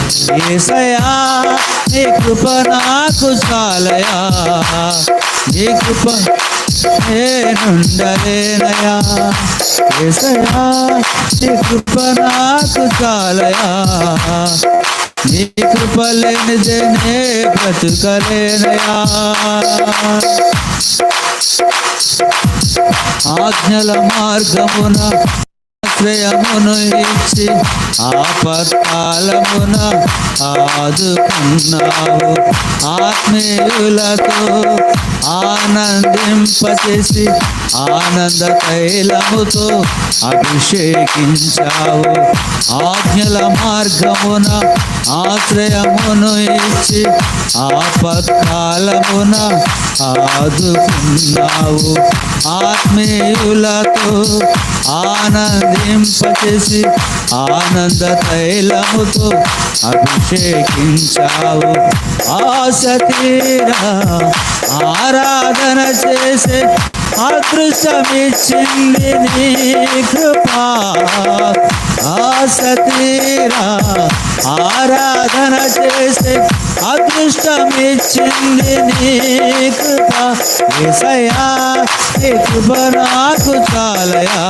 యేసయ్యా నీ కృప నాకు చాలయా, నీ కృప నేనుండలేనయా. యేసయ్యా నీ కృప నాకు చాలయా, నీ కృప లేనిదే నే బ్రతుకలేనయా. ఆజ్ఞల మార్గమున ఆశ్రయమును ఇచ్చి ఆపత్కాలమున ఆదుకున్నావు. ఆత్మీయులతో ఆనందింపచేసి ఆనంద తైలముతో అభిషేకించావు. ఆజ్ఞల మార్గమున ఆశ్రయమును ఇచ్చి ఆపత్కాలమున ఆదుకున్నావు. ఆత్మీయులతో ఆనందింపచేసి ఆనంద తైలముతో అభిషేకించావు. ఆశ తీరా ఆరాధన చేసే అదృష్టమిచ్చింది నీ కృపా. ఆశ తీరా ఆరాధన చేసే అదృష్టమిచ్చింది నీ కృప. యేసయ్యా నీ కృప నాకు చాలయా,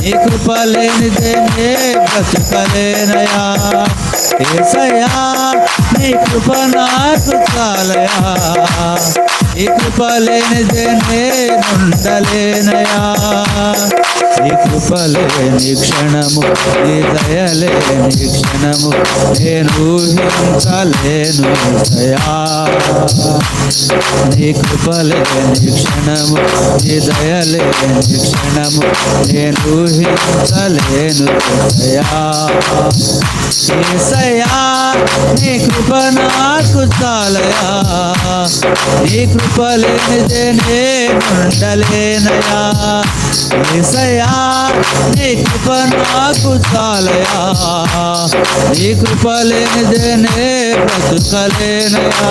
నీ కృప లేనిదే నే బ్రతుకలేనయా. యేసయ్యా నీ కృప నాకు చాలయా, నీ కృప లేనిదే నేనుండలేనయా. నీ కృప లేని క్షణము, నీ దయ లేని క్షణము నేను ఊహించలేను దయా. నీ కృప లేని క్షణము, నీ దయ లేని క్షణము నేను ఊహించలేను దయా. యేసయ్యా నీ కృప నాకు చాలయా, నీ కృప లేనిదే నేనుండలేనయా. యేసయ్యా నీ కృప నాకు చాలయా, నీ కృప లేనిదే నే బ్రతుకలేనయా.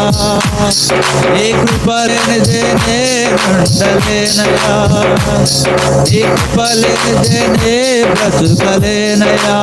నీ కృప లేనిదే నేనుండలేనయా, నీ కృప లేనిదే నే బ్రతుకలేనయా.